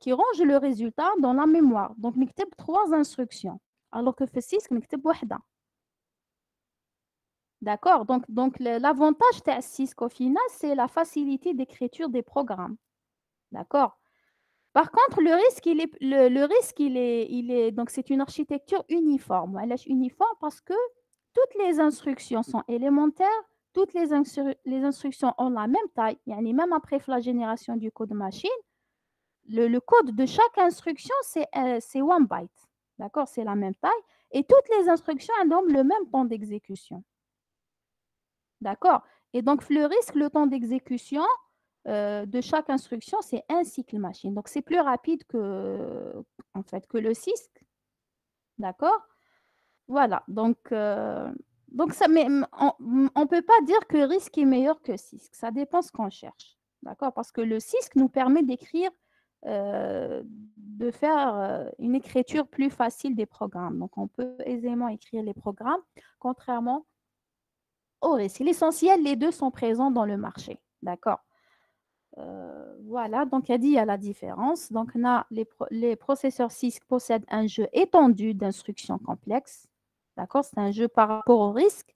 qui range le résultat dans la mémoire. Donc, نكتب 3 instructions. Alors que في السيسك نكتب وحدة. D'accord? Donc l'avantage de Cisco au final, c'est la facilité d'écriture des programmes. D'accord? Par contre, le risque, donc c'est une architecture uniforme. Elle est uniforme parce que toutes les instructions sont élémentaires, toutes les instructions ont la même taille. Yani même après la génération du code machine, le code de chaque instruction, c'est 1 byte. D'accord? C'est la même taille. Et toutes les instructions ont le même temps d'exécution. D'accord? Et donc, le risque, le temps d'exécution de chaque instruction, c'est un cycle machine. Donc, c'est plus rapide en fait, que le CISC. D'accord? Voilà. Donc ça, mais on ne peut pas dire que risque est meilleur que CISC. Ça dépend ce qu'on cherche. D'accord? Parce que le CISC nous permet d'écrire, de faire une écriture plus facile des programmes. Donc, on peut aisément écrire les programmes, contrairement au risque. L'essentiel, les deux sont présents dans le marché. D'accord? Voilà, donc il y a la différence. Donc, les processeurs CISC possèdent un jeu étendu d'instructions complexes. D'accord? C'est un jeu par rapport au risque.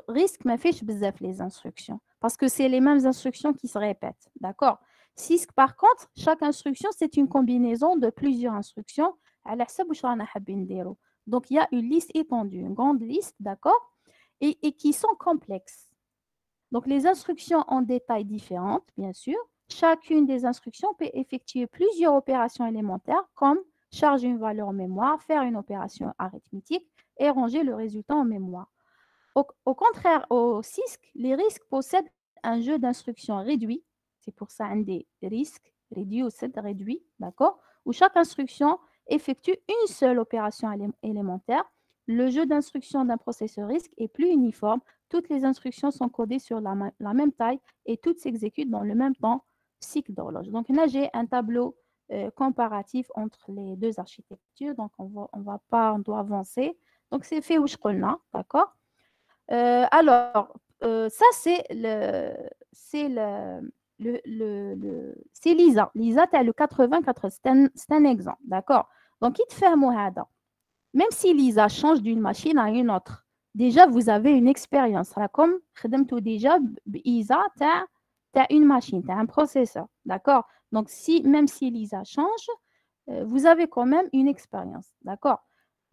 Risque m'affiche bzaf les instructions parce que c'est les mêmes instructions qui se répètent. D'accord? CISC, par contre, chaque instruction, c'est une combinaison de plusieurs instructions. Donc, il y a une liste étendue, une grande liste, d'accord? Et qui sont complexes. Donc, les instructions ont des tailles différentes, bien sûr. Chacune des instructions peut effectuer plusieurs opérations élémentaires, comme charger une valeur en mémoire, faire une opération arithmétique et ranger le résultat en mémoire. Au contraire, au CISC, les risques possèdent un jeu d'instructions réduit. C'est pour ça un des risques réduits ou c'est réduit, d'accord, où chaque instruction effectue une seule opération élémentaire. Le jeu d'instructions d'un processeur RISC est plus uniforme. Toutes les instructions sont codées sur la même taille et toutes s'exécutent dans le même temps, cycle d'horloge. Donc là, j'ai un tableau comparatif entre les deux architectures. Donc, on doit avancer. Donc, c'est fait où je connais, d'accord? Alors, ça, c'est Lisa. Lisa, tu as le 80-80. C'est un exemple, d'accord? Donc, il te fait un mohada. Même si Lisa change d'une machine à une autre, déjà, vous avez une expérience. Comme déjà, Lisa, tu as une machine, tu as un processeur, d'accord? Donc, même si Lisa change, vous avez quand même une expérience, d'accord?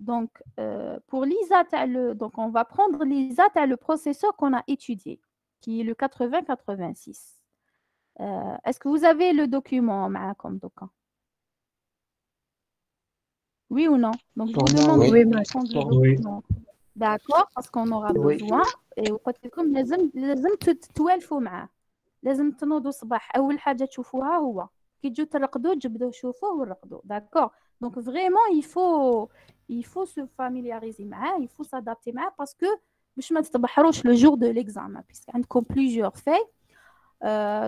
Donc, pour l'ISA, donc on va prendre l'ISA, tu as le processeur qu'on a étudié, qui est le 8086. Est-ce que vous avez le document, comme document? Oui ou non? Donc, je vous demande Oui, de Oui, ma prendre le oui. document. D'accord? Parce qu'on aura oui. besoin. Et وقلت لكم لازم تتوالفوا معاه. لازم تنوضوا الصباح أول حاجة تشوفوها هو كي تجوا ترقدوا تجبدوا شوفوه ورقدوا. D'accord? Donc, vraiment, il faut se familiariser معاه, il faut s'adapter معاه parce que باش ما تتبحروش le jour de l'examen puisque عندكم plusieurs faits.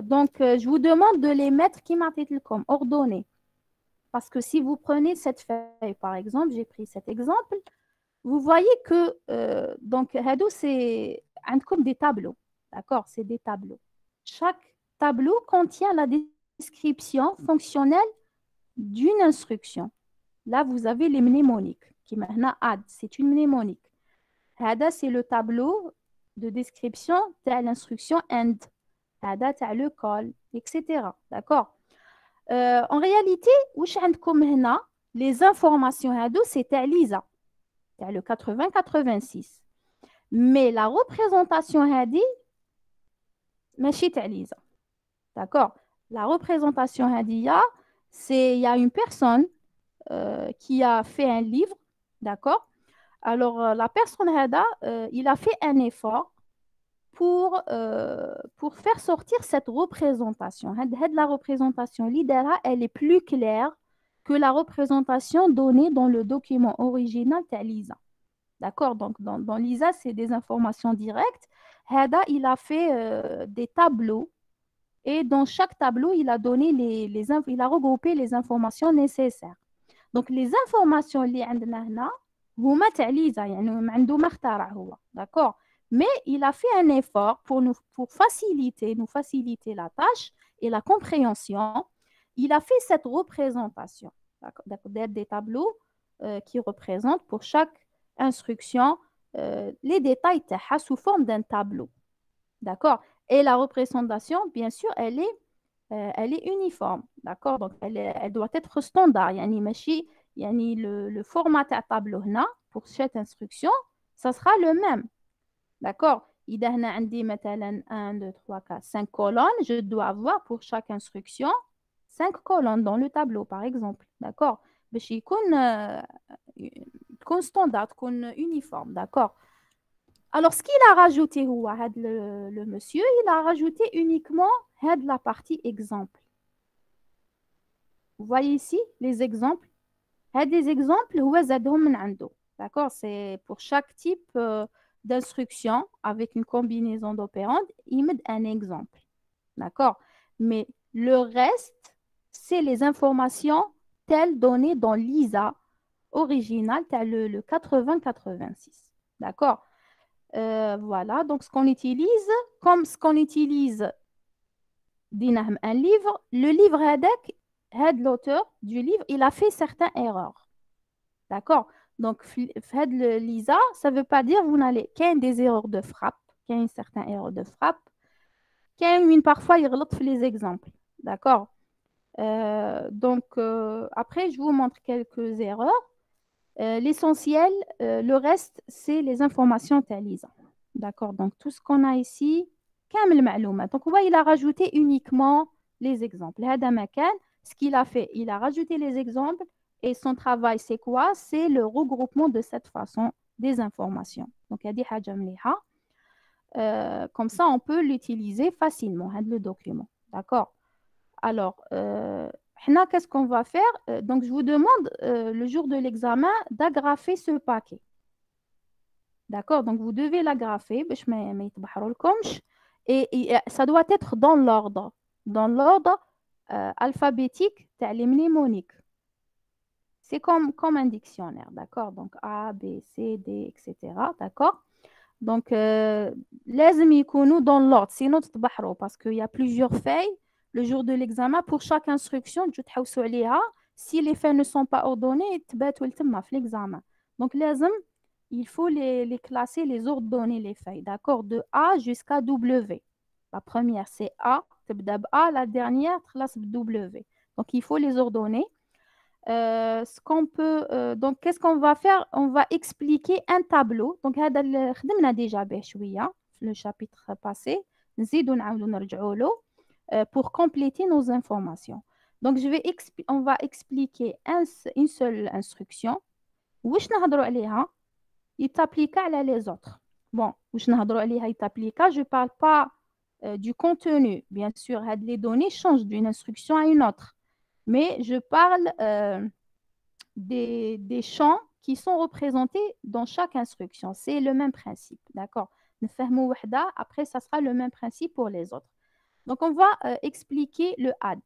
Donc, je vous demande de les mettre qui m'a comme ordonnées. Parce que si vous prenez cette feuille, par exemple, j'ai pris cet exemple, vous voyez que donc هادو c'est عندكم des tableaux, d'accord? C'est des tableaux. Chaque tableau contient la description fonctionnelle d'une instruction. Là, vous avez les mnémoniques. Qui maintenant add, c'est une mnémonique. هذا c'est le tableau de description de l'instruction end. هذا تاع le call, etc. D'accord? En réalité, واش عندكم هنا les informations هادو c'est تاع Lisa. Le 80-86. Mais la représentation هذه ماشي تاع Lisa. D'accord? La représentation هذه, il y a une personne qui a fait un livre, d'accord? Alors, la personne هذا, il a fait un effort pour faire sortir cette représentation. La représentation lidera, elle est plus claire que la représentation donnée dans le document original de Lisa. D'accord? Donc, dans Lisa, c'est des informations directes. Hada, il a fait des tableaux et dans chaque tableau, il a donné il a regroupé les informations nécessaires. Donc, les informations اللي عندنا هنا هما تاع ليزا يعني ما عنده ما اخترع هو. D'accord? Mais il a fait un effort pour faciliter la tâche et la compréhension. il a fait cette représentation. D'accord, des tableaux qui représentent pour chaque instruction les détails sous forme d'un tableau. D'accord? Et la représentation, bien sûr, elle est uniforme. D'accord? Donc, elle doit être standard. Yani, ماشي, yani, le format de tableau هنا, pour cette instruction, ça sera le même. D'accord? إذا هنا عندي مثلا 1, 2, 3, 4, 5 colonnes, je dois avoir pour chaque instruction 5 colonnes dans le tableau, par exemple. D'accord? باش يكون standard, تكون uniforme. D'accord? Alors, ce qu'il a rajouté, le monsieur, il a rajouté uniquement la partie exemple. Vous voyez ici les exemples. Des exemples, d'accord, c'est pour chaque type d'instruction avec une combinaison d'opérandes, il met un exemple. D'accord? Mais le reste, c'est les informations telles données dans l'ISA original, tel le 8086. D'accord? Voilà, donc ce qu'on utilise, comme ce qu'on utilise un livre, le livre l'auteur du livre, il a fait certaines erreurs. D'accord? Donc, l'ISA, ça ne veut pas dire vous n'allez qu'il y a des erreurs de frappe, qu'il y a une certaine erreur de frappe, qu'il y a une parfois il relote les exemples. D'accord? Donc, après, je vous montre quelques erreurs. L'essentiel, le reste, c'est les informations de l'ISA. D'accord? Donc, tout ce qu'on a ici, donc, on voit, il a rajouté uniquement les exemples. Ce qu'il a fait, il a rajouté les exemples et son travail, c'est quoi? C'est le regroupement de cette façon des informations. Donc, il y a des comme ça, on peut l'utiliser facilement, le document. D'accord? Alors, qu'est-ce qu'on va faire? Donc, je vous demande, le jour de l'examen, d'agrafer ce paquet. D'accord? Donc, vous devez l'agrafer, et ça doit être dans l'ordre alphabétique, les mnémoniques. C'est comme un dictionnaire, d'accord? Donc, A, B, C, D, etc. D'accord? Donc, لازم يكونوا dans l'ordre, sinon تتبحروا, parce qu'il y a plusieurs feuilles le jour de l'examen pour chaque instruction. Si les feuilles ne sont pas ordonnées, تباتوا لتما في l'examen. Donc, il faut les classer, les ordonner, les feuilles, d'accord? De A jusqu'à W. La première, c'est A, A, la dernière, classe W. Donc, il faut les ordonner. Ce qu'on peut, donc, qu'est-ce qu'on va faire? On va expliquer un tableau. Donc, on a déjà le chapitre passé. Pour compléter nos informations. Donc, on va expliquer une seule instruction. Il s'applique à les autres. Bon, je ne parle pas du contenu. Bien sûr, les données changent d'une instruction à une autre. Mais je parle des champs qui sont représentés dans chaque instruction. C'est le même principe, d'accord? Après, ça sera le même principe pour les autres. Donc, on va expliquer le add.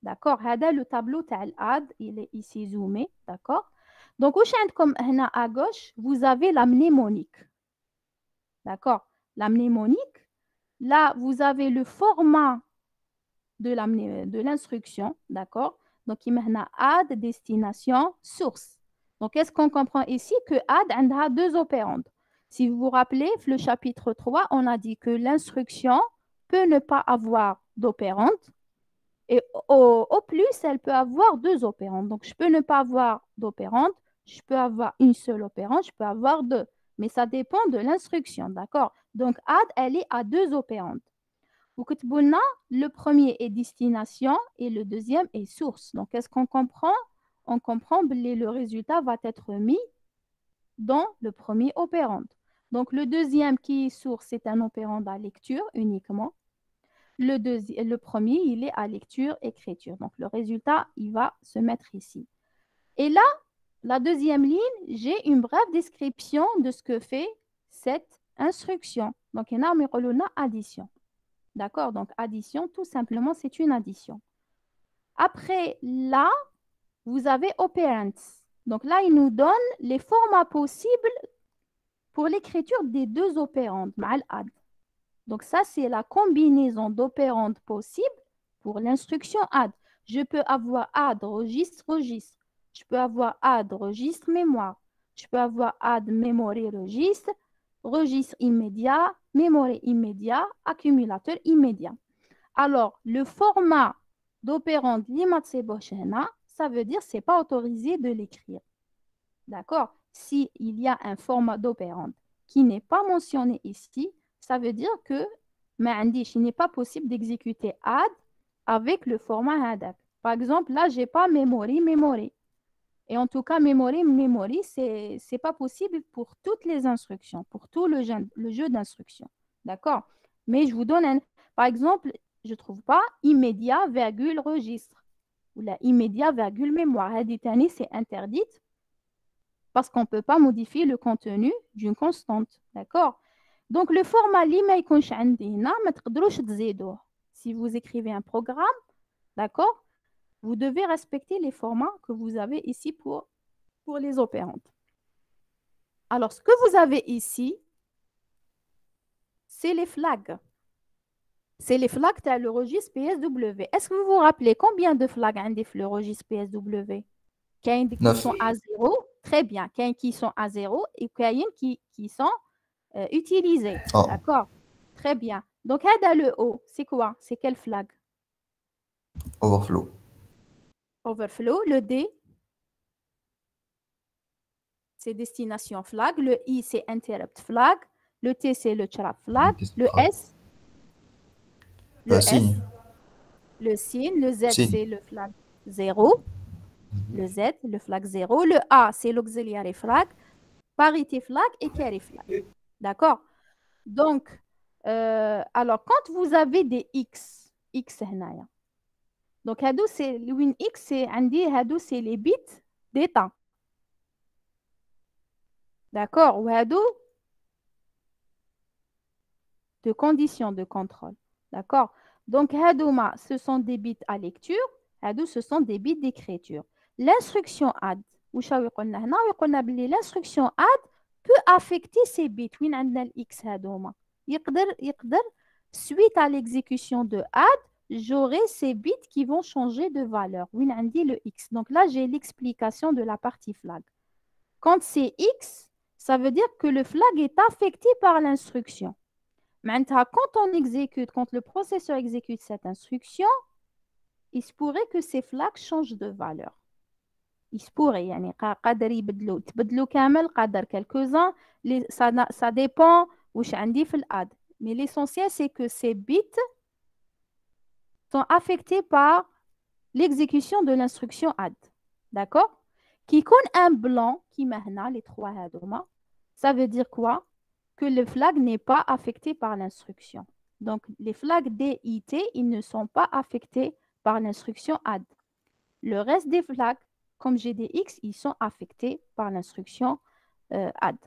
D'accord? Le tableau de add, il est ici zoomé, d'accord? Donc, comme à gauche, vous avez la mnémonique. D'accord? La mnémonique, là, vous avez le format de l'instruction, d'accord? Donc, il y a add, destination, source. Donc, est-ce qu'on comprend ici que add a deux opérandes? Si vous vous rappelez, le chapitre 3, on a dit que l'instruction peut ne pas avoir d'opérande et au plus, elle peut avoir deux opérandes. Donc, je peux ne pas avoir d'opérande, je peux avoir une seule opérande, je peux avoir deux. Mais ça dépend de l'instruction, d'accord? Donc, add, elle est à deux opérandes. Le premier est destination et le deuxième est source. Donc, qu'est-ce qu'on comprend? On comprend que le résultat va être mis dans le premier opérande. Donc, le deuxième qui est source, c'est un opérande à lecture uniquement. Le premier, il est à lecture-écriture. Donc, le résultat, il va se mettre ici. Et là, la deuxième ligne, j'ai une brève description de ce que fait cette instruction. Donc, il y a une addition. D'accord? Donc, addition, tout simplement, c'est une addition. Après, là, vous avez operants. Donc, là, il nous donne les formats possibles pour l'écriture des deux opérandes, mal add. Donc, ça, c'est la combinaison d'opérandes possibles pour l'instruction add. Je peux avoir add registre, registre. Je peux avoir add registre, mémoire. Je peux avoir add memory registre, registre immédiat, memory immédiat, accumulateur immédiat. Alors, le format d'opérande ça veut dire que ce n'est pas autorisé de l'écrire. D'accord? S'il y a un format d'opérande qui n'est pas mentionné ici, ça veut dire que il n'est pas possible d'exécuter add avec le format add. Par exemple, là, je n'ai pas memory, memory. Et en tout cas, memory, memory, ce n'est pas possible pour toutes les instructions, pour tout le jeu d'instructions. D'accord? Mais je vous donne un... Par exemple, je ne trouve pas immédiat, virgule, registre. Ou la immédiat, virgule, mémoire. C'est interdite parce qu'on ne peut pas modifier le contenu d'une constante. D'accord? Donc, le format l'email qu'on si vous écrivez un programme, d'accord, vous devez respecter les formats que vous avez ici pour les opérandes. Alors, ce que vous avez ici, c'est les flags. C'est les flags dans le registre PSW. Est-ce que vous vous rappelez combien de flags ont le registre PSW? Qui sont à 0, très bien. Qui sont à 0 et qui sont utilisés. Oh. D'accord? Très bien. Donc, là, le O, c'est quoi? C'est quel flag? Overflow. Overflow. Le D, c'est destination flag. Le I, c'est interrupt flag. Le T, c'est le trap flag. Le S, le signe. Le signe. Le Z, c'est le flag 0. Le Z, le flag 0. Le A, c'est l'auxiliary flag. Parity flag et carry flag. D'accord? Donc, alors, quand vous avez des X, donc, c'est win X, c'est les bits d'état. D'accord? Ou de conditions de contrôle. D'accord? Donc, ce sont des bits à lecture. Ce sont des bits d'écriture. L'instruction add, l'instruction add peut affecter ces bits. X suite à l'exécution de add, j'aurai ces bits qui vont changer de valeur. Le X. Donc là, j'ai l'explication de la partie flag. Quand c'est X, ça veut dire que le flag est affecté par l'instruction. Maintenant, quand le processeur exécute cette instruction, il se pourrait que ces flags changent de valeur. Il se pourrait, quelques-uns, ça dépend où je suis add. Mais l'essentiel, c'est que ces bits sont affectés par l'exécution de l'instruction add. D'accord? Qui compte un blanc, qui maintenant les trois hadoma, ça veut dire quoi? Que le flag n'est pas affecté par l'instruction. Donc, les flags D, I, T, ils ne sont pas affectés par l'instruction add. Le reste des flags, comme GDX, ils sont affectés par l'instruction add.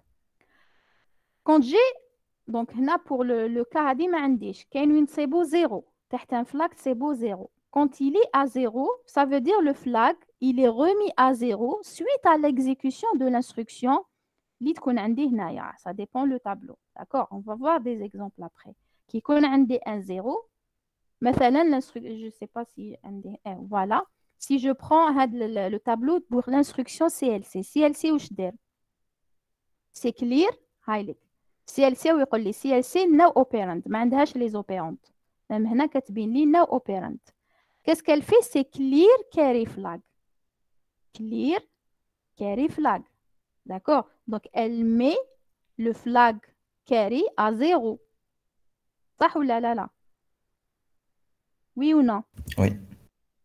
Quand j'ai, donc là pour le cas de Mandish, c'est beau 0, un flag c'est beau 0. Quand il est à 0, ça veut dire le flag, il est remis à 0 suite à l'exécution de l'instruction. Ça dépend le tableau. D'accord? On va voir des exemples après. Qui connaît un 0, je ne sais pas si voilà. Si je prends le tableau pour l'instruction CLC, CLC ou JDR, c'est clear, highlight. CLC ou CLC no operand, ما عندهاش les opérandes. même هنا كاتبين لي no operand. Qu'est-ce qu'elle fait? C'est clear carry flag. Clear carry flag. D'accord? Donc elle met le flag carry à 0. صح ولا لا? Oui ou non? Oui.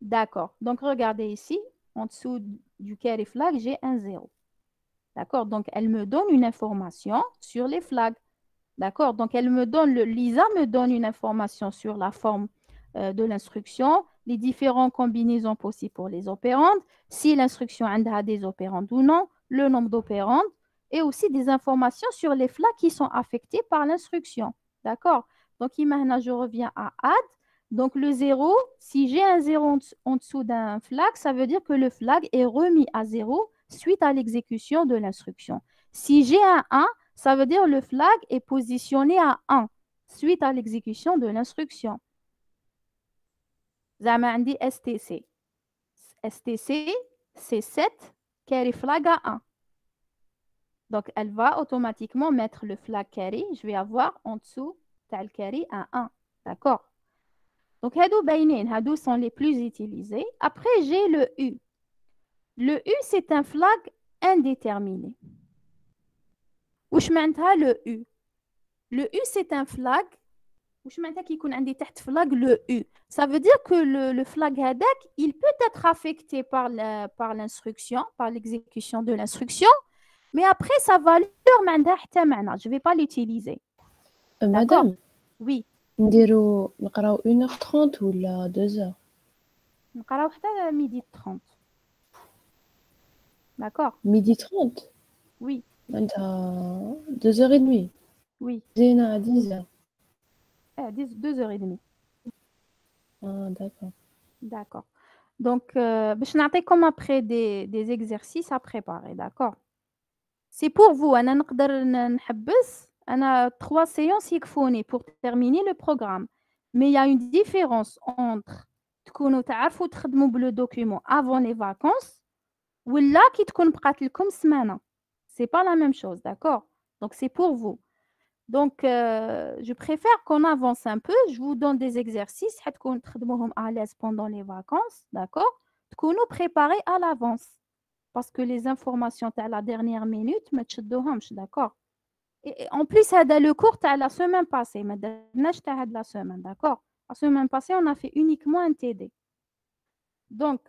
D'accord. Donc, regardez ici, en dessous du carry flag, j'ai un 0. D'accord? Donc, elle me donne une information sur les flags. D'accord? Donc, Lisa me donne une information sur la forme de l'instruction, les différentes combinaisons possibles pour les opérandes, si l'instruction a des opérandes ou non, le nombre d'opérandes, et aussi des informations sur les flags qui sont affectés par l'instruction. D'accord? Donc, maintenant, je reviens à add. Donc, le 0, si j'ai un 0 en dessous d'un flag, ça veut dire que le flag est remis à 0 suite à l'exécution de l'instruction. Si j'ai un 1, ça veut dire que le flag est positionné à 1 suite à l'exécution de l'instruction. زعما عندي STC c'est 7 carry flag à 1. Donc, elle va automatiquement mettre le flag carry. Je vais avoir en dessous le carry à 1. D'accord? Donc, hadou sont les plus utilisés. Après, j'ai le U. Le U, c'est un flag indéterminé. Wesh معناتها le U. Le U, c'est un flag. Wesh معناتها كي يكون عندي تحت flag le U. Ça veut dire que le flag هذاك, il peut être affecté par l'instruction, par l'exécution de l'instruction, mais après sa valeur ما عندها حتى معنى. Je ne vais pas l'utiliser. D'accord? Madame, Oui. نقراو 1h30 ولا 2h نقراو حتى midi 30. D'accord? midi 30 Oui. معناتها 2h30 Oui. زينة 10h 2h30. d'accord. D'accord. Donc, باش نعطيكم après des exercices à préparer. D'accord? C'est pour vous. أنا نقدر نحبس. أنا 3 séances يكفوني pour terminer le programme. Mais il y a une différence entre تكونوا تعرفوا تخدموا بلو document avant les vacances ولا كي تكون بقات لكم سمانة. C'est pas la même chose. D'accord? Donc, c'est pour vous. Donc, je préfère qu'on avance un peu. Je vous donne des exercices. تكونوا تخدموهم à l'aise pendant les vacances. D'accord? تكونوا préparés à l'avance. Parce que les informations à la dernière minute, ما تشدوهمش. D'accord? Et en plus, هذا le cours à la semaine passée. ما درناش تاع هاد la semaine. D'accord? La semaine passée, on a fait uniquement un TD. Donc,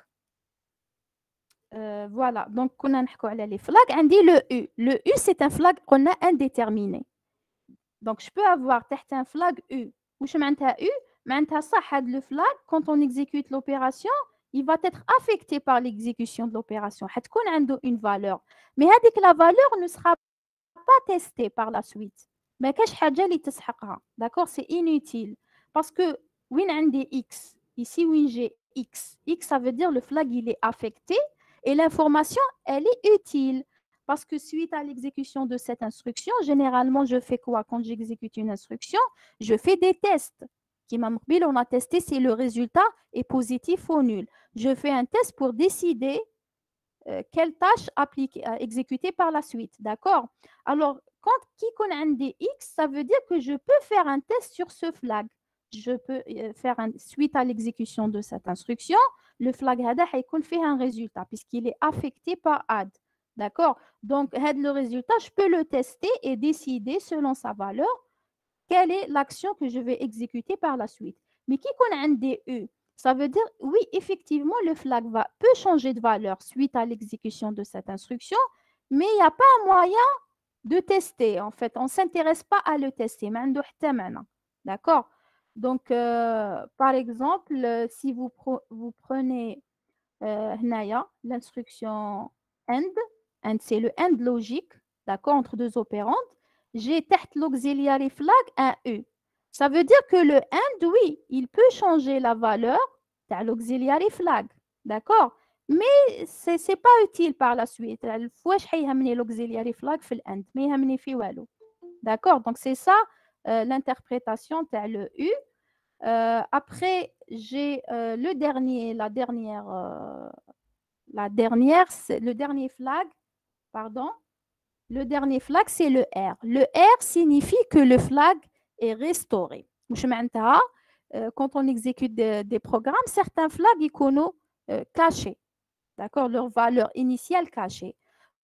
voilà. Donc, كنا نحكوا على les flags. عندي le U. Le U, c'est un flag qu'on a indéterminé. Donc, je peux avoir تحت un flag U. واش معناتها U? معناتها صح هاد le flag, quand on exécute l'opération, il va être affecté par l'exécution de l'opération. حتكون عنده une valeur. Mais هذيك la valeur ne sera pas testée par la suite. ما كاش حاجة اللي تسحقها. D'accord? C'est inutile. Parce que وين عندي X? Ici, وين j'ai X. X, ça veut dire le flag, il est affecté et l'information, elle est utile. Parce que suite à l'exécution de cette instruction, généralement, je fais quoi quand j'exécute une instruction? Je fais des tests. Qui m'a dit, on a testé si le résultat est positif ou nul. Je fais un test pour décider quelle tâche exécuter par la suite. D'accord? Alors, quand qui connaît un DX, ça veut dire que je peux faire un test sur ce flag. Je peux faire suite à l'exécution de cette instruction, le flag هذا حيكون فيه un résultat puisqu'il est affecté par add. D'accord? Donc, le résultat, je peux le tester et décider selon sa valeur quelle est l'action que je vais exécuter par la suite. Mais qui connaît un DE? Ça veut dire, oui, effectivement, le flag peut changer de valeur suite à l'exécution de cette instruction, mais il n'y a pas un moyen de tester. En fait, on ne s'intéresse pas à le tester. D'accord? Donc, par exemple, si vous prenez l'instruction AND, c'est le AND logique, d'accord, entre deux opérandes, j'ai تحت l'auxiliary flag un U. Ça veut dire que le AND, oui, il peut changer la valeur de l'auxiliary flag, d'accord, mais ce n'est pas utile par la suite. Il faut que l'auxiliary flag في AND, mais يهمني في والو. D'accord, donc c'est ça l'interprétation de le U. Après, j'ai le dernier flag, pardon. Le dernier flag, c'est le R. Le R signifie que le flag est restauré. Quand on exécute des programmes, certains flags sont cachés. D'accord? Leur valeur initiale cachée.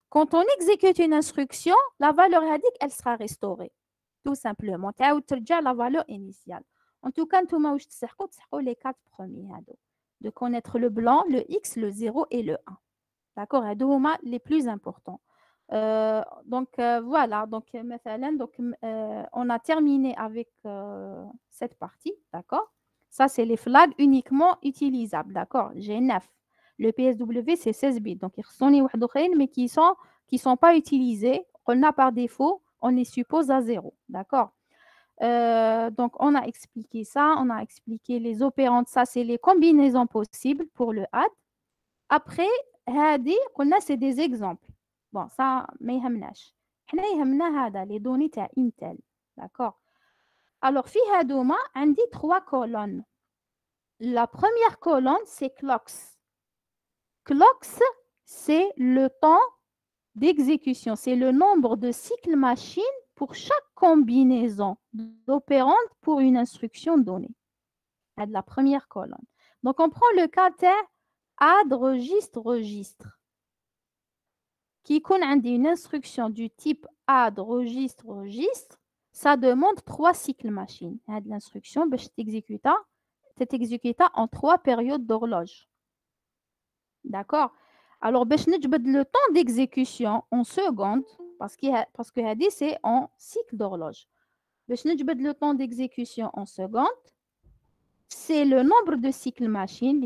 Quand on exécute une instruction, la valeur indique, elle sera restaurée. Tout simplement. La valeur initiale. En tout cas, les 4 premiers. De connaître le blanc, le X, le 0 et le 1. D'accord? Les plus importants. Donc, voilà. Donc, on a terminé avec cette partie. D'accord? Ça, c'est les flags uniquement utilisables. D'accord? J'ai 9. Le PSW, c'est 16 bits. Donc, il y a des mais qui sont pas utilisés. On a par défaut, on les suppose à 0. D'accord? Donc, on a expliqué ça. On a expliqué les opérandes. Ça, c'est les combinaisons possibles pour le add. Après, c'est des exemples. Bon, ça, ما يهمناش. حنا يهمنا هذا les données تاع Intel. D'accord? Alors, في هادوما عندي 3 colonnes. La première colonne, c'est clocks. Clocks, c'est le temps d'exécution. C'est le nombre de cycles machine pour chaque combinaison d'opérandes pour une instruction donnée. C'est la première colonne. Donc, on prend le cas add registre. Qui connaît une instruction du type add registre, ça demande 3 cycles machine. L'instruction, c'est exécuté en 3 périodes d'horloge. D'accord? Alors, le temps d'exécution en secondes, parce que c'est en cycle d'horloge. Le temps d'exécution en secondes, c'est le nombre de cycles machine,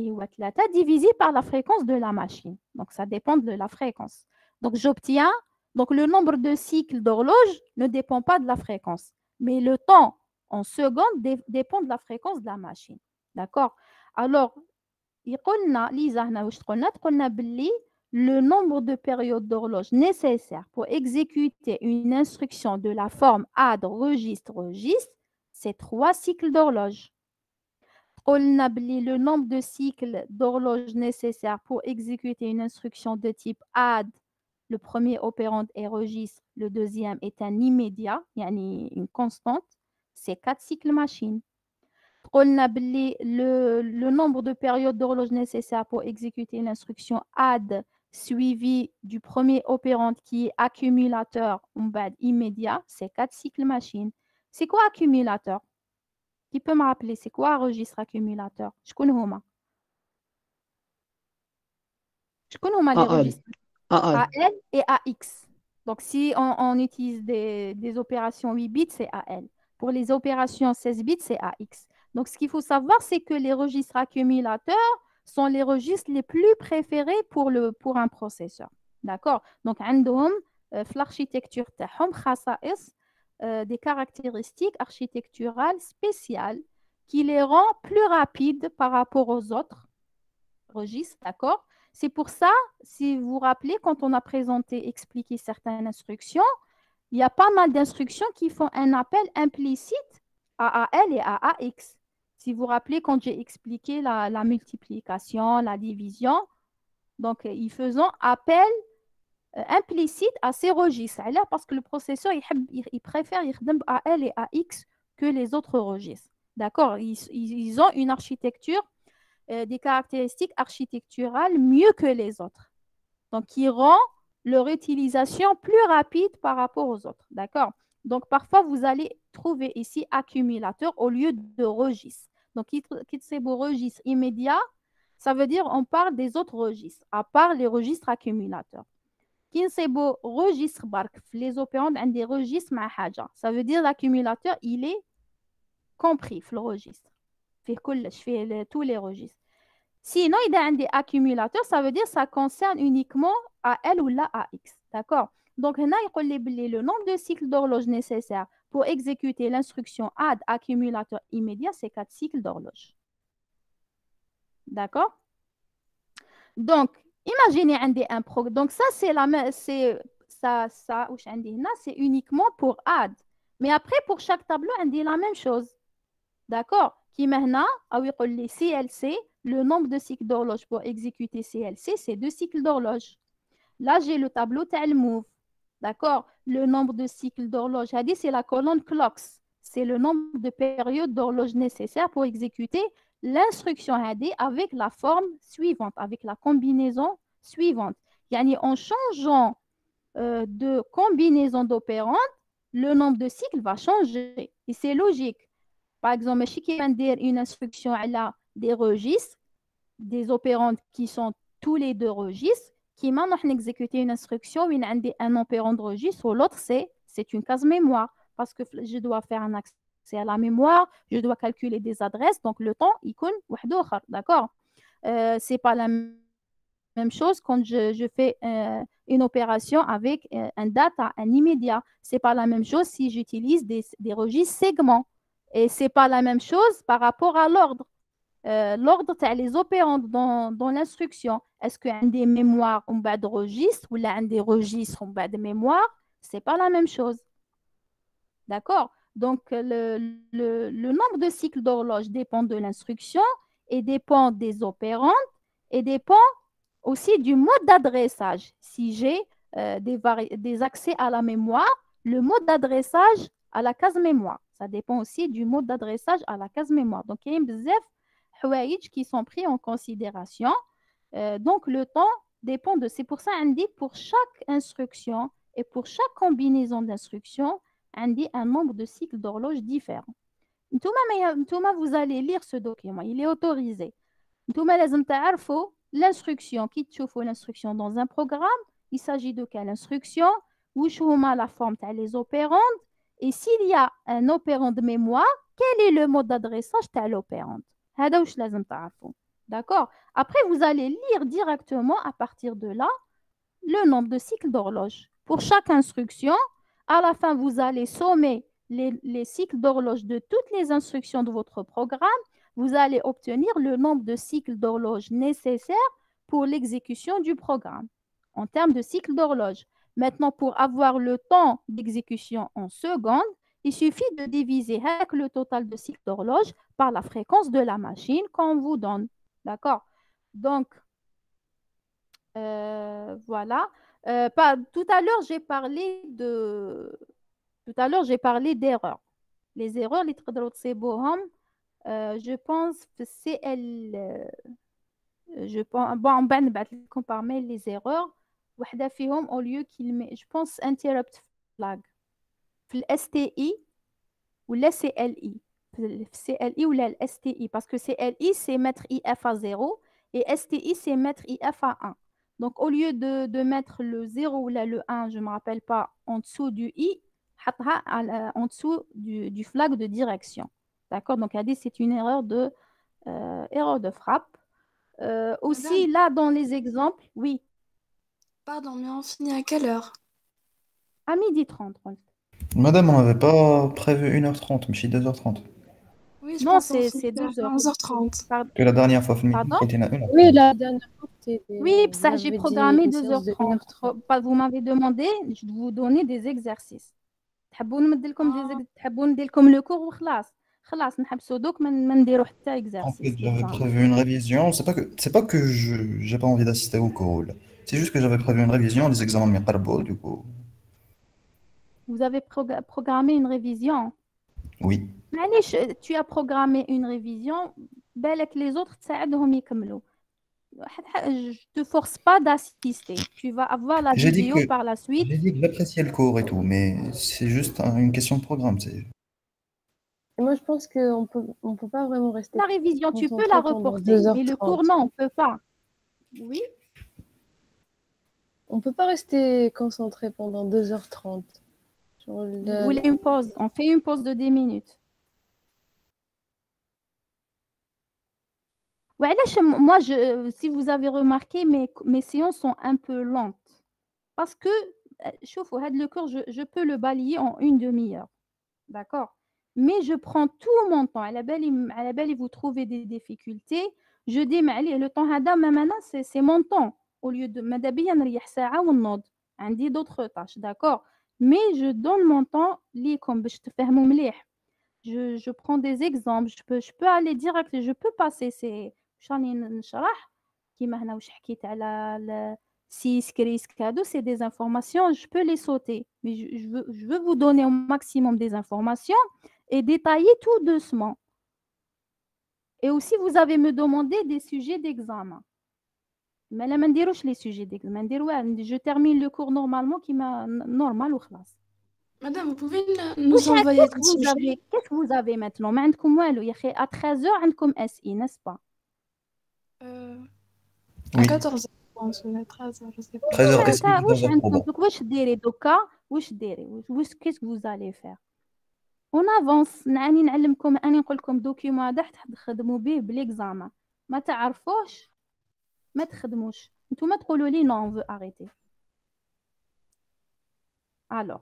divisé par la fréquence de la machine. Donc, ça dépend de la fréquence. Donc, j'obtiens, donc le nombre de cycles d'horloge ne dépend pas de la fréquence, mais le temps en secondes dépend de la fréquence de la machine. D'accord? Alors, le nombre de périodes d'horloge nécessaires pour exécuter une instruction de la forme add registre, c'est 3 cycles d'horloge. Le nombre de cycles d'horloge nécessaires pour exécuter une instruction de type add, le premier opérand est registre, le deuxième est un immédiat, une constante, c'est 4 cycles machine. Le nombre de périodes d'horloge nécessaires pour exécuter une instruction add suivi du premier opérand qui est accumulateur immédiat, c'est 4 cycles machine. C'est quoi accumulateur? Qui peut me rappeler, c'est quoi un registre accumulateur? Je connais les AL. registres AL. AL et AX. Donc, si on utilise des opérations 8 bits, c'est AL. Pour les opérations 16 bits, c'est AX. Donc, ce qu'il faut savoir, c'est que les registres accumulateurs sont les registres les plus préférés pour un processeur. D'accord? Donc, عندهم l'architecture تاعهم خصائص des caractéristiques architecturales spéciales qui les rend plus rapides par rapport aux autres registres, d'accord? C'est pour ça, si vous vous rappelez, quand on a expliqué certaines instructions, il y a pas mal d'instructions qui font un appel implicite à AL et à AX. Si vous vous rappelez, quand j'ai expliqué la multiplication, la division, donc ils faisaient appel implicite à ces registres. Parce que le processeur, il préfère AL et AX que les autres registres. D'accord? Ils ont une architecture, des caractéristiques architecturales mieux que les autres. Donc, qui rend leur utilisation plus rapide par rapport aux autres. D'accord? Donc, parfois, vous allez trouver ici accumulateur au lieu de registre. Donc, c'est beau registre immédiat, ça veut dire on parle des autres registres, à part les registres accumulateurs. C'est beau registre bark, les opérandes ont des registres ma haja. Ça veut dire l'accumulateur, il est compris dans le registre. Fait tous les registres. Sinon, il y a des accumulateurs, ça veut dire que ça concerne uniquement AL ou la AX. D'accord? Donc, il y a le nombre de cycles d'horloge nécessaires pour exécuter l'instruction add accumulateur immédiat, c'est 4 cycles d'horloge. D'accord? Donc, imaginez un programme. Donc, ça, c'est uniquement pour add. Mais après, pour chaque tableau, on dit la même chose. D'accord? Qui maintenant, les CLC, le nombre de cycles d'horloge pour exécuter CLC, c'est 2 cycles d'horloge. Là, j'ai le tableau tel move. D'accord? Le nombre de cycles d'horloge, c'est la colonne clocks. C'est le nombre de périodes d'horloge nécessaires pour exécuter l'instruction avec la forme suivante, avec la combinaison suivante. En changeant de combinaison d'opérandes, le nombre de cycles va changer. Et c'est logique. Par exemple, si on dire une instruction à des registres, des opérandes qui sont tous les 2 registres, qui maintenant exécuter une instruction où il y a un opérand de registre, ou l'autre, c'est une case mémoire, parce que je dois faire un accès à la mémoire, je dois calculer des adresses, donc le temps, il compte, d'accord? C'est pas la même chose quand je fais une opération avec un data, un immédiat. C'est pas la même chose si j'utilise des registres segments. Et c'est pas la même chose par rapport à l'ordre. L'ordre, tu as les opérandes dans l'instruction. Est-ce qu'il y a des mémoires en bas de registre ou là, des registres en bas de mémoire? C'est pas la même chose. D'accord? Donc, le nombre de cycles d'horloge dépend de l'instruction et dépend des opérandes et dépend aussi du mode d'adressage. Si j'ai des accès à la mémoire, le mode d'adressage à la case mémoire. Ça dépend aussi du mode d'adressage à la case mémoire. Donc, il y a bzaf حوايج qui sont pris en considération. Donc, le temps dépend de. C'est pour ça on dit pour chaque instruction et pour chaque combinaison d'instructions, on dit un nombre de cycles d'horloge différents. Ntouma, vous allez lire ce document, il est autorisé. Ntouma لازم تعرفوا l'instruction qui تشوفوا l'instruction dans un programme, il s'agit de quelle instruction, واش هما la forme تاع les opérandes et s'il y a un opérand de mémoire, quel est le mode d'adressage تاع l'opérande. هذا واش لازم تعرفوا. D'accord? Après, vous allez lire directement à partir de là le nombre de cycles d'horloge. Pour chaque instruction, à la fin, vous allez sommer les cycles d'horloge de toutes les instructions de votre programme. Vous allez obtenir le nombre de cycles d'horloge nécessaires pour l'exécution du programme en termes de cycles d'horloge. Maintenant, pour avoir le temps d'exécution en secondes, il suffit de diviser le total de cycles d'horloge par la fréquence de la machine qu'on vous donne. D'accord? Donc, voilà. Tout à l'heure, j'ai parlé d'erreurs. Les erreurs, les je pense que c'est elle. Je pense, bon, on va par mail les erreurs. واحدة فيهم au lieu qu'il met, je pense, interrupt flag. في ال STI ou la CLI. Le CLI ou la STI. Parce que CLI, c'est mettre IF à 0 et STI, c'est mettre IF à 1. Donc, au lieu de mettre le 0 ou le 1, je ne me rappelle pas, en dessous du I, en dessous du flag de direction. D'accord? Donc, c'est une erreur de frappe. Aussi, Madame, là, dans les exemples, oui, pardon, mais on finit à quelle heure? à 12h30. Madame, on n'avait pas prévu 1h30, mais chez 2h30. Oui, je Non, pense qu'on c'est finit à 12 heures. 11h30. Que la dernière fois, Pardon? c'était à 1h30. Oui, la dernière fois, Oui, vous ça, j'ai avez dit programmé une séance de 2h30. 1h30. Vous m'avez demandé de vous donner des exercices. تحبوا نمد لكم تحبوا ندير لكم le cours وخلاص. خلاص نحبسوا دوك ما نديروا حتى En exercice fait, j'avais d'examen. prévu une révision. C'est pas que je j'ai pas envie d'assister au cours, là. C'est juste que j'avais prévu une révision, les examens de mes du coup. Vous avez programmé une révision. Oui. معليش, tu as programmé une révision, بالك les autres تساعدهم يكملوا. Je te force pas d'assister. Tu vas avoir la J'ai dit vidéo que par la suite. j'ai dit que j'appréciais le cours et tout, mais c'est juste une question de programme. Et moi, je pense qu'on peut pas vraiment rester La révision, tu peux la concentré pendant reporter, mais le cours, 2h30. non, on peut pas. Oui. On peut pas rester concentré pendant 2h30. Sur Vous voulez une pause? On fait une pause de 10 minutes. Ouais, là, moi, si vous avez remarqué, mes séances sont un peu lentes. Parce que, chauffe, le cours, je peux le balayer en une demi-heure. D'accord? Mais je prends tout mon temps. À la belle, vous trouvez des difficultés. Je dis, mais allez, le temps, maintenant, c'est mon temps. Au lieu de مادابيا نريح ساعة ونوض. عندي d'autres tâches, d'accord? Mais je donne mon temps ليكم باش تفهموا مليح. Je prends des exemples. Je peux aller direct. Je peux passer ces. واش راني نشرح كيما هنا واش حكيت على CISC, RISC, CADO, c'est des informations, je peux les sauter. Mais je veux vous donner au maximum des informations et détailler tout doucement. Et aussi, vous avez me demandé des sujets d'examen. Mais là, je les sujets d'examen. Je termine le cours normalement qui m'a normal ou خلاص. Madame, vous pouvez nous envoyer des sujets? Qu'est-ce que vous avez maintenant? ما عندكم والو يا أخي. À 13h, عندكم SI, n'est-ce pas? À Oui. 14h, je pense, ou à 13h, je sais pas. 13h SI, واش 14h عندكم proba. واش ديري دوكا واش ديري qu'est-ce que vous allez faire on avance نعني نعلمكم اني نقول لكم دوكيومون هذا تخدموا به بالاكزامان ما تعرفوش ما تخدموش نتوما تقولوا لي non on veut arrêter alors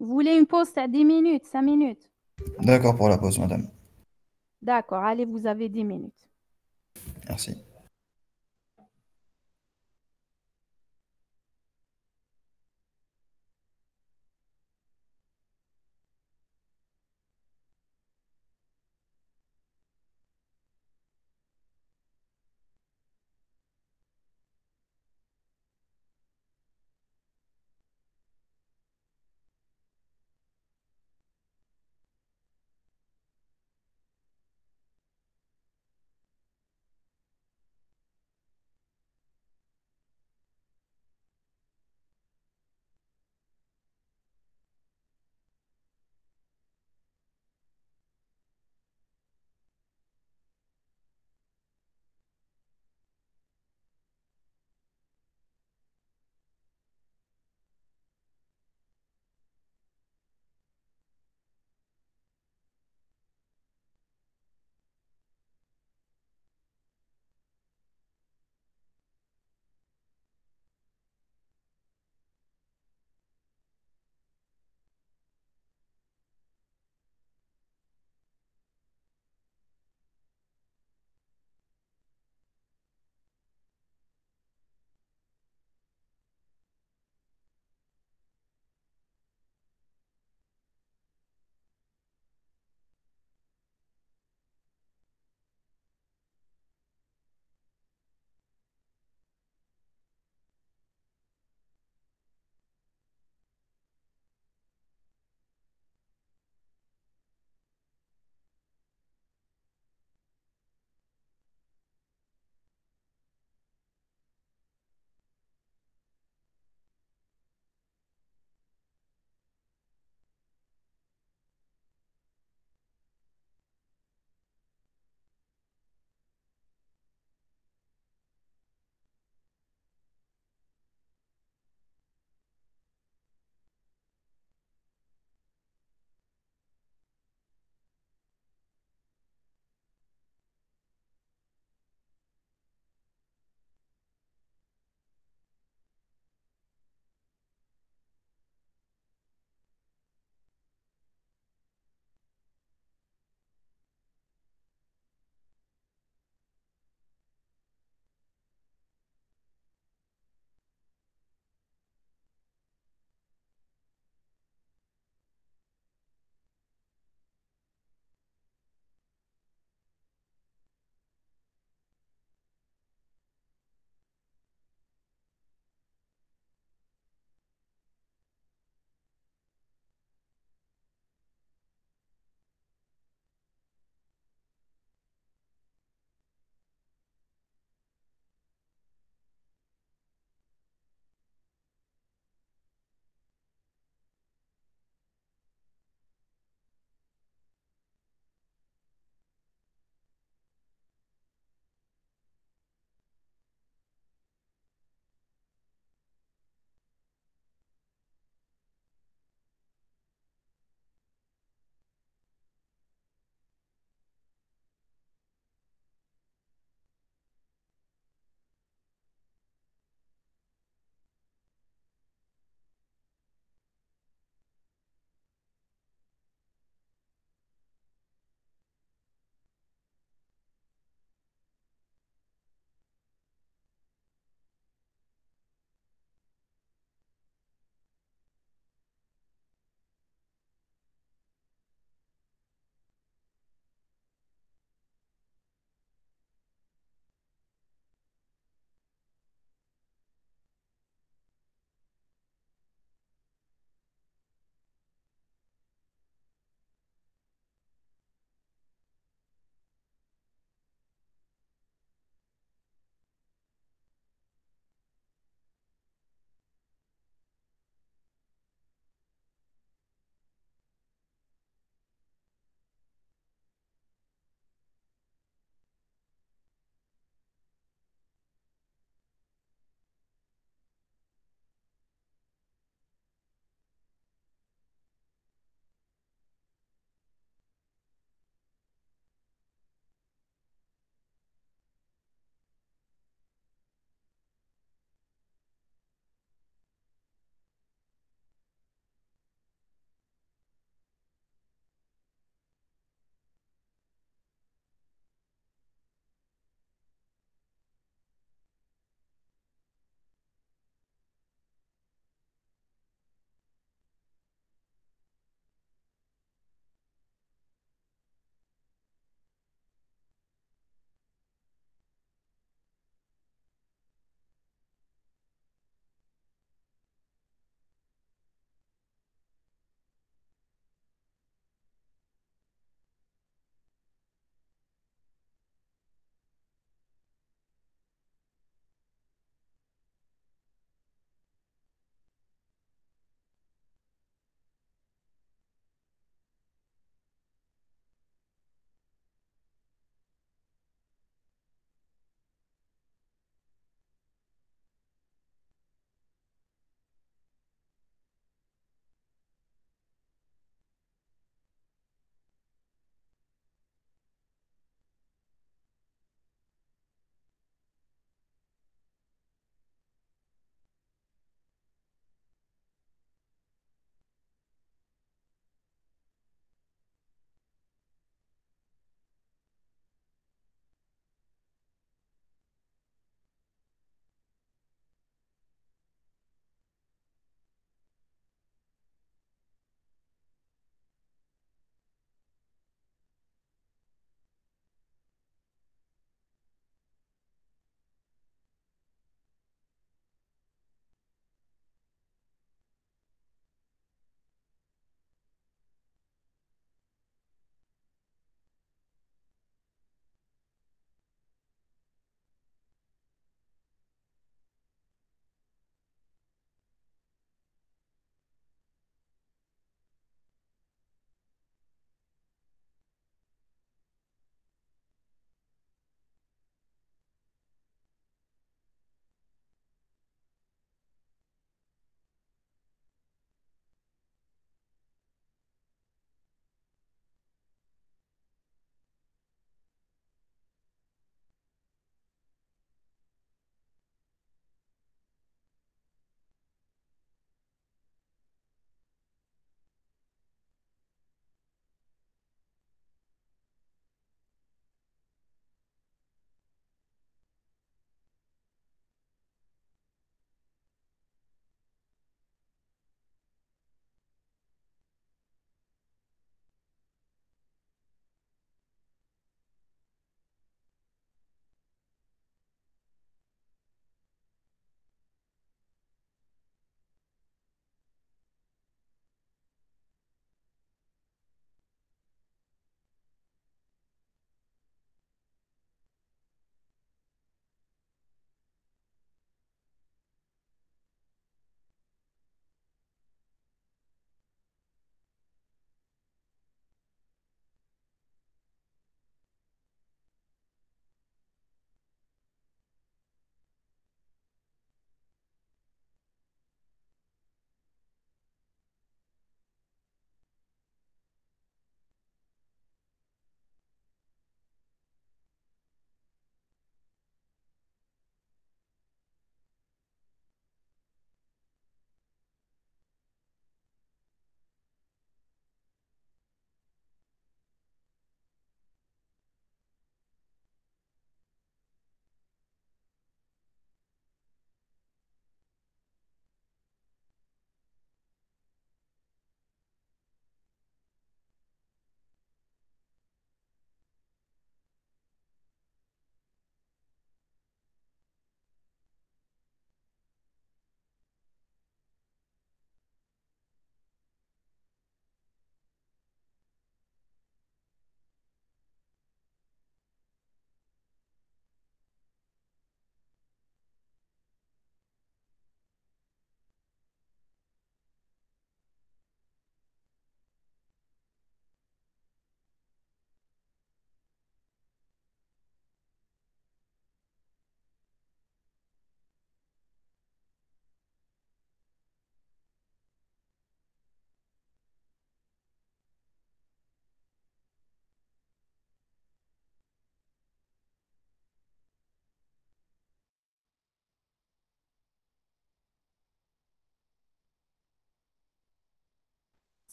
vous voulez une pause à 10 minutes 5 minutes D'accord pour la pause, madame. d'accord allez vous avez 10 minutes Merci.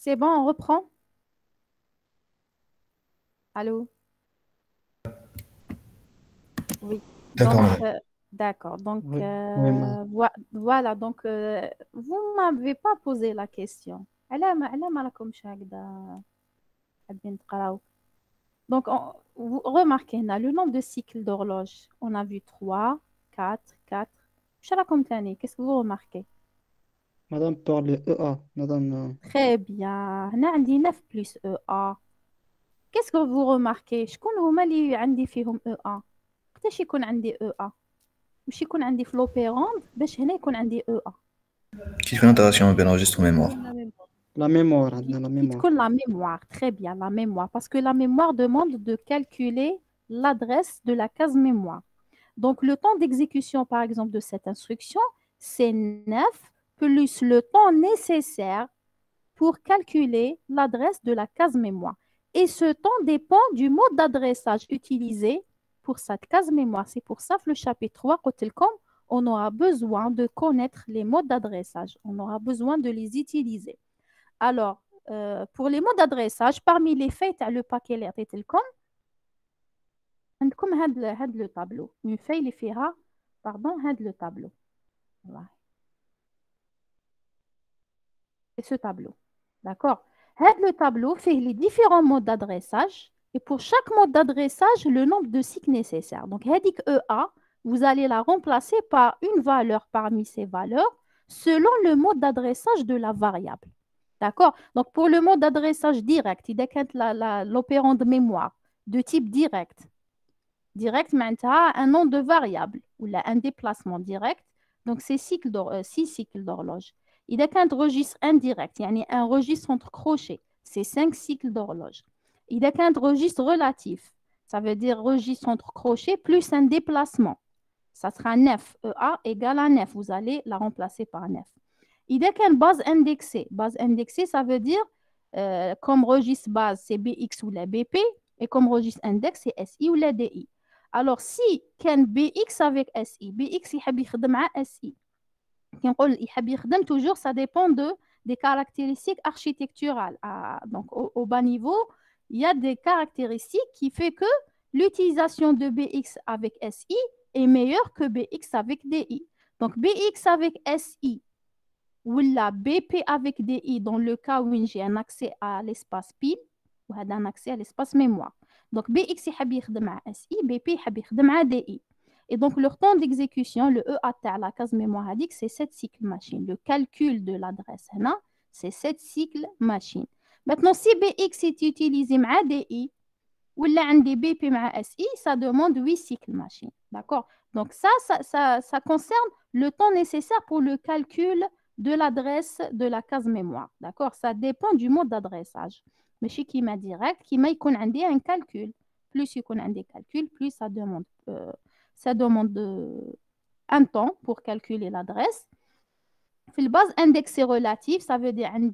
C'est bon, on reprend. Allô? Oui. D'accord, Donc, madame. d'accord. Donc, Oui, oui, madame. voilà. Donc, vous m'avez pas posé la question. على ما راكمش هكذا حابين تقراو. Donc, vous remarquez là, le nombre de cycles d'horloge. On a vu 3, 4, 4. شراكم تاني? Qu'est-ce que vous remarquez? Madame parle EA. Madame, Très bien. هنا عندي 9 plus EA. Qu'est-ce que vous remarquez? شكون هما اللي عندي فيهم EA؟ قداش يكون عندي EA؟ مش يكون عندي في لوبيروند باش هنا يكون عندي EA. Qui fait l'interaction بين registre mémoire. la mémoire. عندنا la Qui mémoire. تكون la mémoire, très bien, la mémoire, parce que la mémoire demande de calculer l'adresse de la case mémoire. Donc, le temps d'exécution, par exemple, de cette instruction, c'est 9 plus le temps nécessaire pour calculer l'adresse de la case mémoire. Et ce temps dépend du mode d'adressage utilisé pour cette case mémoire. C'est pour ça que le chapitre 3, on aura besoin de connaître les modes d'adressage. On aura besoin de les utiliser. Alors, pour les mots d'adressage, parmi les faits, le paquet اللي عطيتلكم عندكم هاد le tableau. Une feuille اللي فيها هاد le tableau. Voilà. C'est ce tableau. D'accord? Had le tableau fait les différents modes d'adressage et pour chaque mode d'adressage, le nombre de cycles nécessaires. Donc, hadik EA, vous allez la remplacer par une valeur parmi ces valeurs selon le mode d'adressage de la variable. D'accord? Donc, pour le mode d'adressage direct, il y a l'opérand de mémoire de type direct. Direct, maintenant, un nom de variable ou un déplacement direct. Donc, c'est 6 cycles d'horloge. Il y a un registre indirect, il y a un registre entre crochets, c'est 5 cycles d'horloge. Il y a un registre relatif, ça veut dire registre entre crochets plus un déplacement. Ça sera 9, EA égale à 9, vous allez la remplacer par 9. Il y a une base indexée. Base indexée, ça veut dire comme registre base, c'est BX ou la BP, et comme registre index, c'est SI ou la DI. Alors, si كان BX avec SI, BX يحب يخدم مع SI. Toujours, ça dépend des caractéristiques architecturales. Donc, au bas niveau, il y a des caractéristiques qui font que l'utilisation de BX avec SI est meilleure que BX avec DI. Donc, BX avec SI ou la BP avec DI dans le cas où j'ai un accès à l'espace pile ou un accès à l'espace mémoire. Donc, BX يحب يخدم مع SI, BP يحب يخدم مع DI. Et donc, leur temps d'exécution, le EA à la case mémoire indique, c'est 7 cycles machine. Le calcul de l'adresse, c'est 7 cycles machine. Maintenant, si BX est utilisé avec DI, ou là, عندي BP مع SI, ça demande 8 cycles machine. D'accord? Donc, ça concerne le temps nécessaire pour le calcul de l'adresse de la case mémoire. D'accord? Ça dépend du mode d'adressage. Mais chez qui m'a direct, qui m'a un calcul. Plus il y a des calculs, plus ça demande un temps pour calculer l'adresse. La base indexée relative, ça veut dire une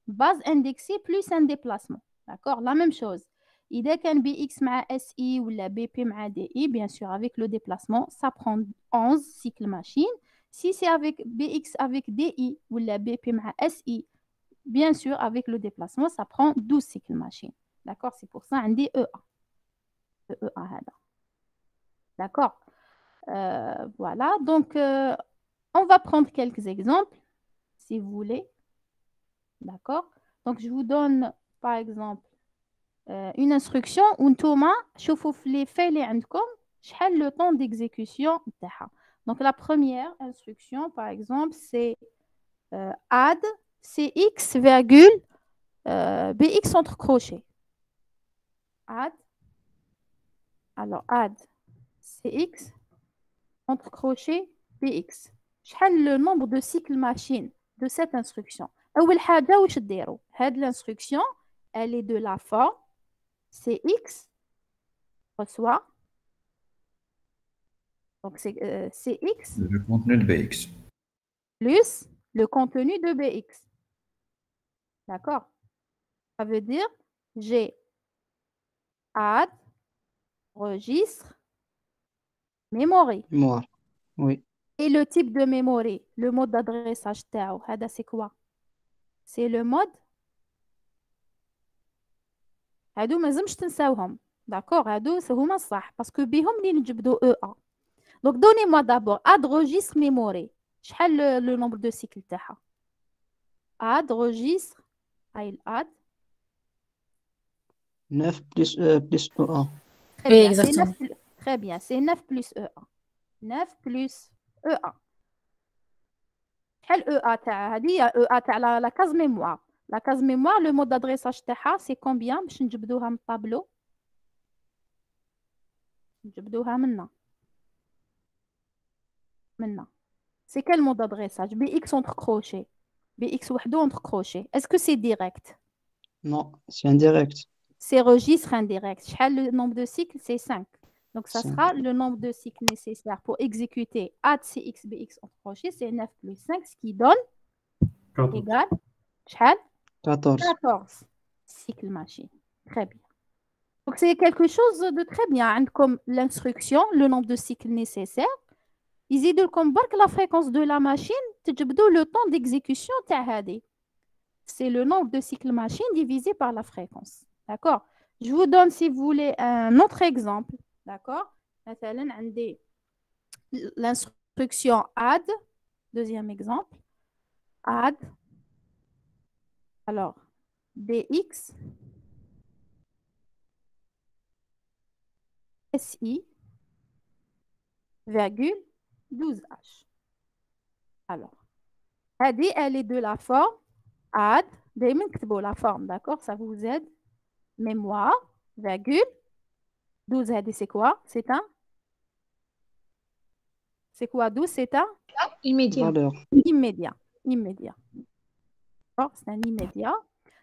base indexée plus un déplacement. D'accord? La même chose. Il y a un BX مع SI ou la BP مع DI, bien sûr, avec le déplacement, ça prend 11 cycles machine. Si c'est avec BX avec DI ou la BP مع SI, bien sûr, avec le déplacement, ça prend 12 cycles machine. D'accord? C'est pour ça qu'on dit EA. EA. D'accord? Voilà, donc on va prendre quelques exemples, si vous voulez. D'accord? Donc, je vous donne, par exemple, une instruction où نتوما شوفوا les faits اللي عندكم شحال le temps d'exécution تاعها. Donc, la première instruction, par exemple, c'est add CX virgule BX entre crochets. Add. Alors, add CX entre crochets BX. شحال le nombre de cycles machine de cette instruction. أول حاجة واش ديروا؟ هاد l'instruction, elle est de la forme CX reçoit. Donc c'est CX Le contenu de BX. plus le contenu de BX. D'accord? Ça veut dire j'ai add registre memory. Mémoire. Oui. Et le type de memory, le mode d'adressage تاعو, هذا c'est quoi? C'est le mode هادو ما لازمش تنساوهم. داكوغ، هادو هما الصح باسكو بيهم اللي نجبدو او ا. دونك دوني موا دابور اد روجيستر ميموري. شحال لو نومبر دو سيكل تاعها؟ اد روجيستر، هاي الاد. 9 plus plus EA. Très Oui, bien, c'est exactement. 9 très bien, c'est 9 plus E1. 9 plus E1. شحال E1 تاعها؟ هذه هي E1 تاع لا كاز ميموار. لا كاز ميموار لو مود دادريساج تاعها سي كومبيان باش نجبدوها من الطابلو؟ نجبدوها منا. سي كال مود دادريساج؟ بي اكس اونتر كروشي. بي اكس وحده اونتر كروشي. اسكو سي ديريكت؟ Non, c'est indirect. C'est registre indirect. Le nombre de cycles, c'est 5. Donc, ça Cinq. sera le nombre de cycles nécessaires pour exécuter add cx bx en crochet, c'est 9 plus 5, ce qui donne 14. égal 14. 14 cycles machine. Très bien. Donc, c'est quelque chose de très bien. Comme l'instruction, le nombre de cycles nécessaires, ils aident comme la fréquence de la machine, le temps d'exécution, c'est le nombre de cycles machine divisé par la fréquence. D'accord? Je vous donne, si vous voulez, un autre exemple. D'accord? L'instruction add. Deuxième exemple. Add. Alors, bx si virgule 12h. Alors, elle est de la forme add. La forme, d'accord? Ça vous aide. Mémoire, virgule. 12, c'est quoi? C'est un? C'est quoi 12? C'est un? Immédiat. Valeur. Immédiat. Immédiat. Oh, c'est un immédiat.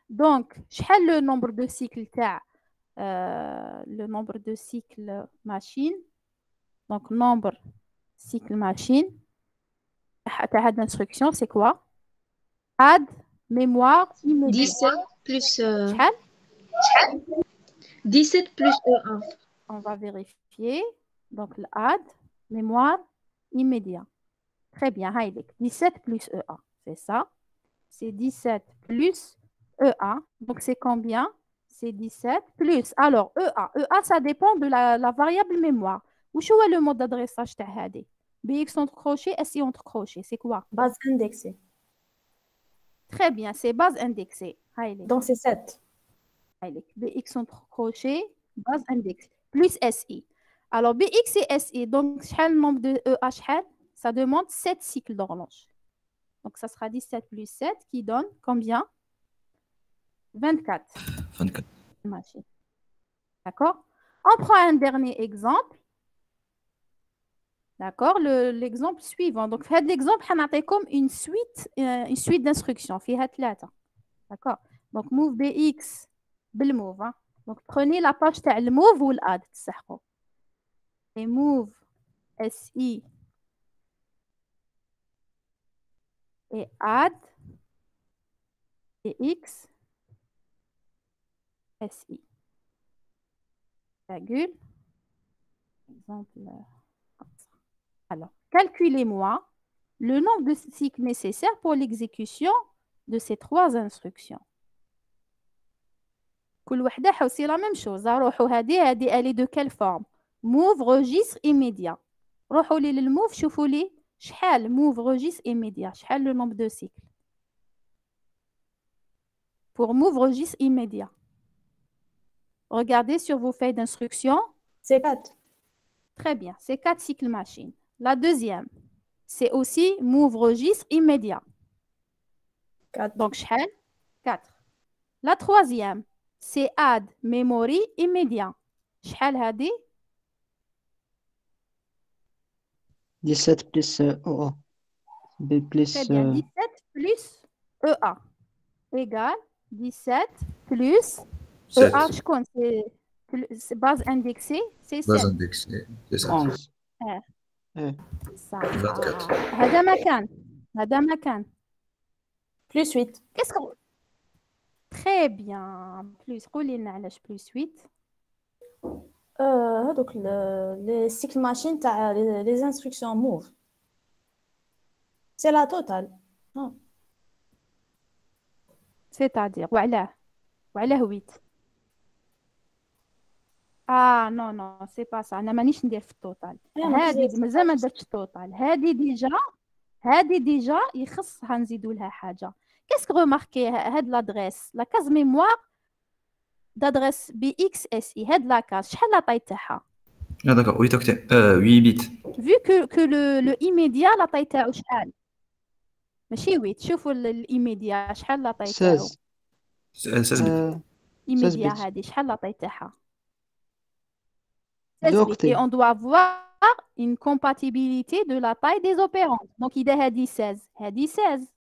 Donc, شحال le nombre de cycles le nombre de cycles machine. Donc, nombre cycle machine. Ta d'instruction, c'est quoi? Add mémoire immédiat. 17 plus شحال? 17 plus E1. On va vérifier. Donc, add mémoire immédiat. Très bien. 17 plus E1. C'est ça. C'est 17 plus E1. Donc, c'est combien? C'est 17 plus. Alors, EA. EA, ça dépend de la variable mémoire. Où est le mode d'adressage de هذه? BX entre crochet, SI entre crochet. C'est quoi? Base indexée. Très bien. C'est base indexée. Donc, c'est 7. BX entre crochet, base indexée. Plus SI. Alors, BX et SI. Donc, le nombre de EA, ça demande 7 cycles d'horloge. Donc, ça sera 17 plus 7 qui donne combien? 24. 24. D'accord? On prend un dernier exemple. D'accord? L'exemple suivant. Donc, fait l'exemple, on a comme une suite d'instructions. D'accord? Donc, move BX, bel move. Hein? Donc, prenez la page de le move ou l'add. Et move SI et add et X SI. Virgule. Exemple. Alors, calculez-moi le nombre de cycles nécessaires pour l'exécution de ces 3 instructions. C'est la même chose. Elle est de quelle forme? Move, registre immédiat. روحوا لي للموف شوفوا لي شحال move, registre immédiat. شحال le nombre de cycles? Pour move, registre immédiat. Regardez sur vos feuilles d'instruction. C'est 4. Très bien, c'est 4 cycles machine. La deuxième, c'est aussi move, registre immédiat. 4. Donc, شحال? 4. La troisième, c'est add memory immédiat. شحال هذه? 17 plus OA. B plus. Très bien, 17 plus EA égale 17 plus EA. C'est base indexée, c'est 7. Base indexée, c'est ça. 11. Ça. 24. هذا مكان. Plus 8. Qu'est-ce qu'on... Très bien. Plus, قولي لنا علاش plus 8. هذوك les cycles machine تاع les instructions move. C'est la totale. C'est-à-dire وعلاه 8. نو نو سي با سا، انا مانيش ندير في التوتال. ماشي هذه زي مازال ما درتش التوتال. هذه ديجا يخصها نزيدوا لها حاجه. كاسك روماركي هاد لادريس لا كاز ميموار d'adresse BXSI هاد لا كاز شحال لا طاي تاعها؟ d'accord, 8 octets, 8 bits. vu que le immédiat لا طاي تاعو شحال؟ ماشي 8. شوفوا الإيميديا شحال لا طاي تاعو. 16 16 bits. إيميديا 16 هذه شحال لا طاي تاعها؟ 2 16 bits. Et octets. on doit voir une compatibilité de la taille des opérands. Donc إذا هذه 16 هذه 16